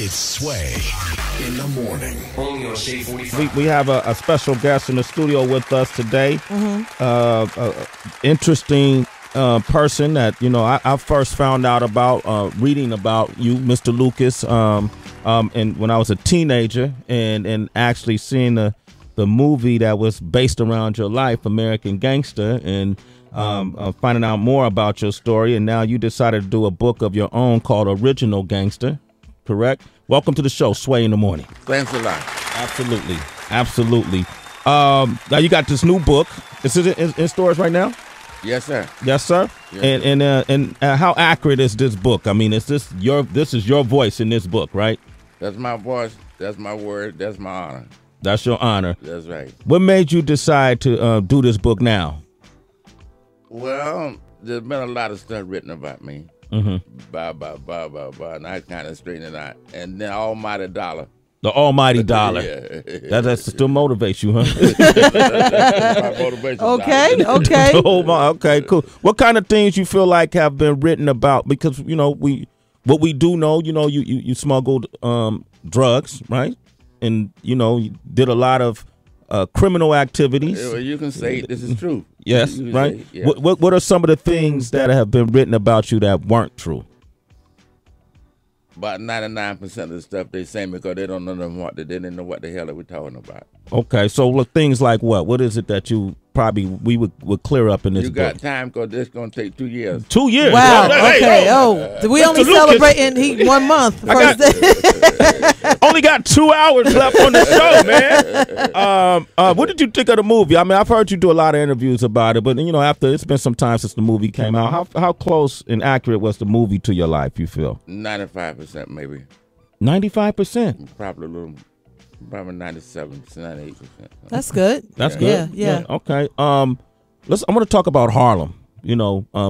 It's Sway in the morning. Only on Shade 45. We have a special guest in the studio with us today. Interesting person that, I first found out about reading about you, Mr. Lucas, and when I was a teenager, and actually seeing the movie that was based around your life, American Gangster, and finding out more about your story. And now you decided to do a book of your own called Original Gangster, correct? Welcome to the show, Sway in the Morning. Thanks a lot. Absolutely. Absolutely. Now you got this new book. Is it in stores right now? Yes, sir. Yes, sir. Yes, and how accurate is this book? I mean, this is your voice in this book, right? That's my voice. That's my word. That's my honor. That's your honor. That's right. What made you decide to do this book now? Well, there's been a lot of stuff written about me. Blah, blah, blah, blah, blah. And I kind of straightened it out. And then Almighty Dollar. The almighty dollar. Yeah. That still motivates you, huh? That's my motivation. Okay, dollar. okay. Okay, cool. What kind of things you feel like have been written about? Because, what we do know, you smuggled drugs, right? And, you did a lot of criminal activities. Well, you can say this is true. Yes, right? Say, yes. What are some of the things that have been written about you that weren't true? About 99% of the stuff they say because they don't know they didn't know what the hell they were talking about. Okay, so look, things like what? What is it that you we would clear up in this book? You got time because this going to take 2 years. 2 years? Wow, Hey, okay. We only celebrating 1 month. Only got 2 hours left on the show, man. What did you think of the movie? I mean, I've heard you do a lot of interviews about it, but after it's been some time since the movie came out. How close and accurate was the movie to your life? You feel 95% maybe. 95%. Probably 97, 98%. That's good. That's good. Yeah. Okay. I'm going to talk about Harlem.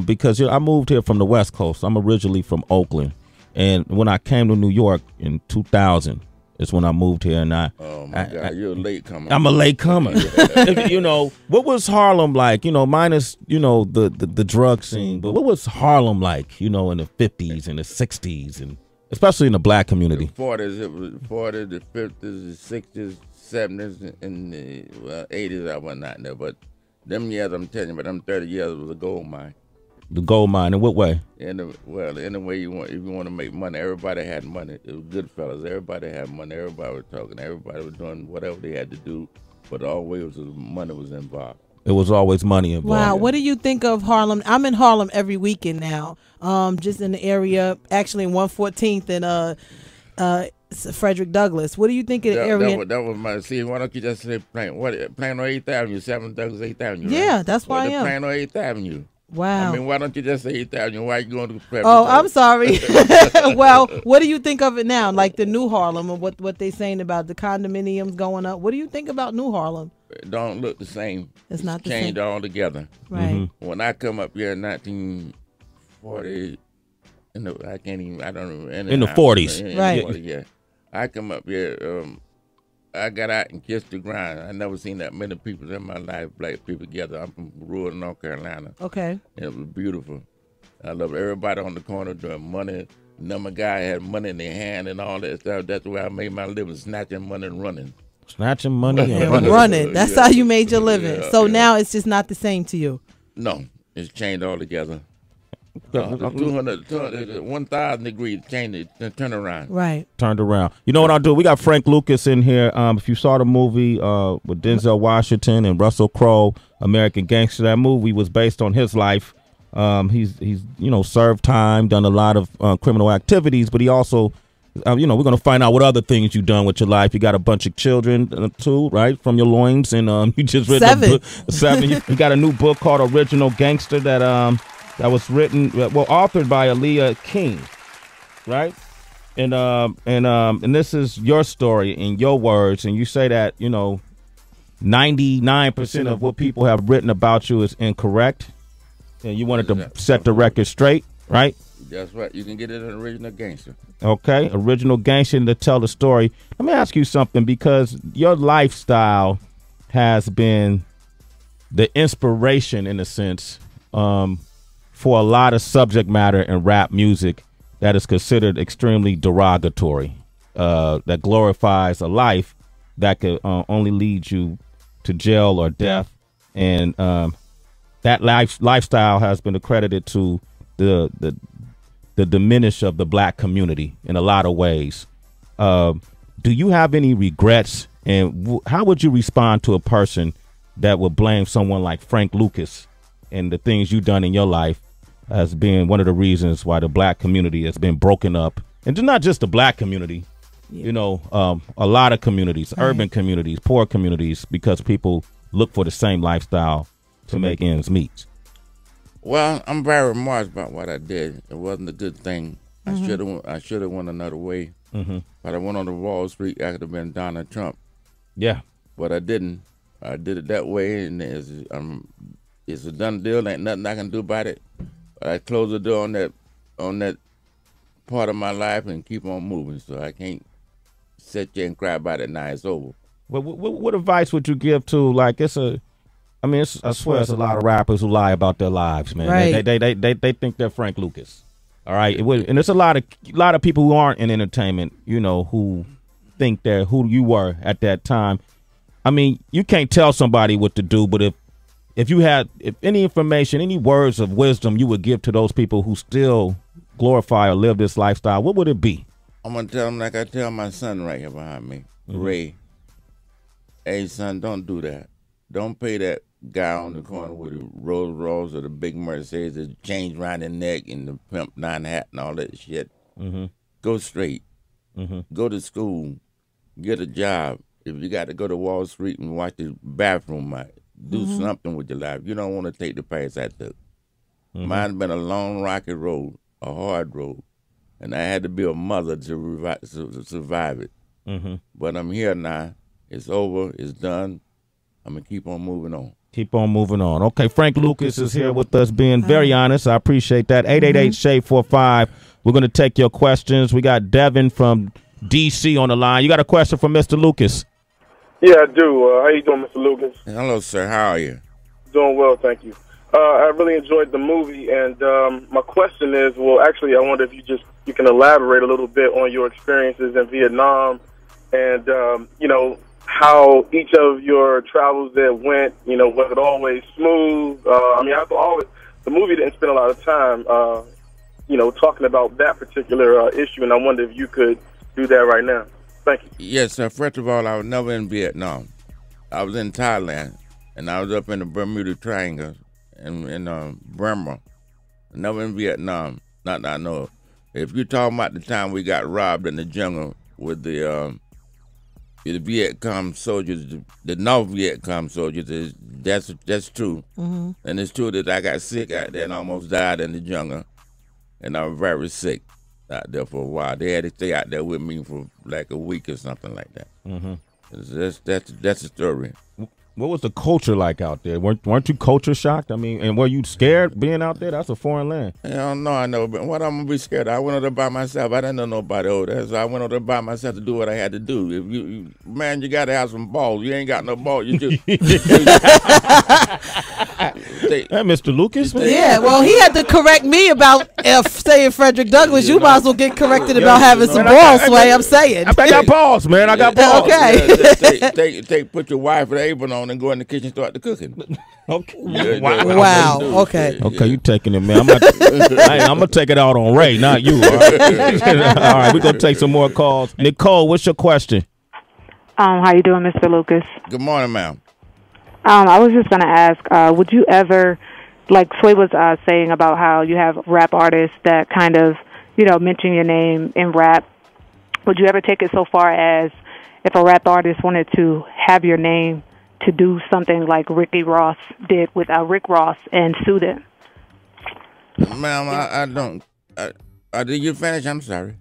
Because I moved here from the West Coast. I'm originally from Oakland. And when I came to New York in 2000, is when I moved here. And oh my God, you're a late comer. I'm a late comer. What was Harlem like? Minus the drug scene, but what was Harlem like? In the 50s and the 60s, and especially in the black community. The 40s, it was 40s, the 50s, the 60s, 70s, and the 80s. I was not there, but them years I'm telling you, but them 30 years was a gold mine. The gold mine, in what way? Any way you want. If you want to make money, everybody had money. It was good fellas. Everybody had money. Everybody was talking. Everybody was doing whatever they had to do, but always money was involved. It was always money involved. Wow. What do you think of Harlem? I'm in Harlem every weekend now. Just in the area, actually in 114th and Frederick Douglass. What do you think of the area? That was my. See, why don't you just say playing on 8th Avenue, 7th Douglas 8th Avenue? Yeah, right? that's why I am. Playing on 8th Avenue. Wow. I mean, why don't you just say 8th Avenue? Why are you going to Frederick? Oh, I'm sorry. Well, what do you think of it now? Like the new Harlem and what they saying about the condominiums going up? What do you think about new Harlem? It don't look the same. It's not the changed same. altogether. Right. When I come up here in 1940, in the 40s. Right. 40, yeah. I come up here. I got out and kissed the ground. I never seen that many people in my life, black people together. I'm from rural North Carolina. Okay. And it was beautiful. I love everybody on the corner doing money. Number guy had money in their hand and all that stuff. That's why I made my living, snatching money and running. Snatching money and And running. That's how you made your living. So now it's just not the same to you. No, it's changed altogether. 1,000 degrees change it, turn around. Right. Turned around. You know what I'll do? We got Frank Lucas in here. If you saw the movie with Denzel Washington and Russell Crowe, American Gangster, that movie was based on his life. He's served time, done a lot of criminal activities, but he also, we're going to find out what other things you've done with your life. You got a bunch of children too, right, from your loins, and you just read 7. 7. You got a new book called Original Gangster that was written, authored by Aaliyah King, right? And this is your story in your words, and you say that 99% of what people have written about you is incorrect, and you wanted to set the record straight, right? That's right. You can get it in Original Gangster. Okay, Original Gangster to tell the story. Let me ask you something, because your lifestyle has been the inspiration, in a sense, for a lot of subject matter in rap music that is considered extremely derogatory. that glorifies a life that could only lead you to jail or death, and that lifestyle has been accredited to the diminish of the black community in a lot of ways. Do you have any regrets, and how would you respond to a person that would blame someone like Frank Lucas and the things you've done in your life as being one of the reasons why the black community has been broken up? And not just the black community, you know, a lot of communities, urban communities, poor communities, because people look for the same lifestyle to make ends meet. Well, I'm very remorse about what I did. It wasn't a good thing. I should have went another way. But I went on to Wall Street. I could have been Donald Trump. Yeah. But I didn't. I did it that way, and it's a done deal. Ain't nothing I can do about it. But I closed the door on that part of my life and keep on moving. So I can't sit there and cry about it now. It's over. Well, what advice would you give to, like, I swear it's a lot of rappers who lie about their lives, man. Right. They think they're Frank Lucas. All right. And there's a lot of people who aren't in entertainment, you know, who think they're who you were at that time. I mean, you can't tell somebody what to do, but if any information, any words of wisdom you would give to those people who still glorify or live this lifestyle, what would it be? I'm going to tell them like I tell my son right here behind me, Ray. Hey, son, don't do that. Don't pay that guy on the corner with the Rolls Royce or the big Mercedes, the chains around his neck and the pimp nine hat and all that shit. Go straight. Go to school. Get a job. If you got to go to Wall Street and watch the bathroom, do something with your life. You don't want to take the path I took. Mine's been a long, rocky road, a hard road, and I had to be a mother to survive it. But I'm here now. It's over. It's done. I'm going to keep on moving on. Keep on moving on. Okay, Frank Lucas is here with us, being very honest. I appreciate that. 888-SHADE-45. We're going to take your questions. We got Devin from D.C. on the line. You got a question for Mr. Lucas? Yeah, I do. How you doing, Mr. Lucas? Hello, sir. How are you? Doing well, thank you. I really enjoyed the movie, and my question is, well, actually, I wonder if you can elaborate a little bit on your experiences in Vietnam, and you know, how each of your travels there went. You know, was it always smooth? I mean, the movie didn't spend a lot of time, you know, talking about that particular issue, and I wonder if you could do that right now. Thank you. Yes, sir. First of all, I was never in Vietnam. I was in Thailand, and I was up in the Bermuda Triangle in Burma. Never in Vietnam. Not that I know of. If you're talking about the time we got robbed in the jungle with the Viet Cong soldiers, the North Viet Cong soldiers, that's true. And it's true that I got sick out there and almost died in the jungle, and I was very sick out there for a while. They had to stay out there with me for like a week or something like that. That's the story. What was the culture like out there? Weren't you culture shocked? I mean, and were you scared being out there? That's a foreign land. Hell no, I know. But what I'm gonna be scared of? I went over there by myself. I didn't know nobody over there, so I went over there by myself to do what I had to do. If you gotta have some balls. You ain't got no balls. You just. Hey, Mr. Lucas. Yeah, well, he had to correct me about saying Frederick Douglass. You might as well get corrected about having some balls, Sway. I'm saying. I got balls, man. I got balls. Okay. Put your wife with an apron on and go in the kitchen and start the cooking. Okay. Wow. Okay. Okay, you taking it, man. I'm gonna take it out on Ray, not you. All right, all right, we're gonna take some more calls. Nicole, what's your question? How you doing, Mr. Lucas? Good morning, ma'am. I was just going to ask, would you ever, like Sway was saying about how you have rap artists that kind of, you know, mention your name in rap, would you ever take it so far as if a rap artist wanted to have your name to do something like Ricky Ross did with Rick Ross and sue them? Ma'am, I don't. Did you finish? I'm sorry.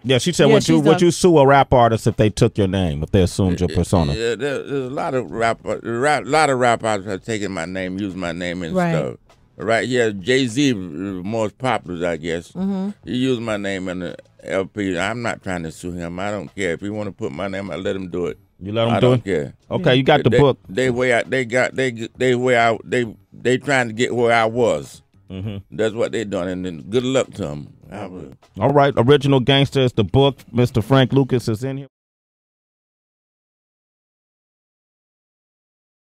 Yeah, she said, would you sue a rap artist if they took your name, if they assumed your persona? Yeah, there's a lot of rap artists have taken my name, used my name and stuff. Right here, Jay-Z was most popular, I guess. He used my name in the LP. I'm not trying to sue him. I don't care. If he want to put my name, I let him do it. You let him do it? I don't care. Okay, you got the book. They trying to get where I was. That's what they done, and then good luck to them. I will. All right. Original Gangster is the book. Mr. Frank Lucas is in here.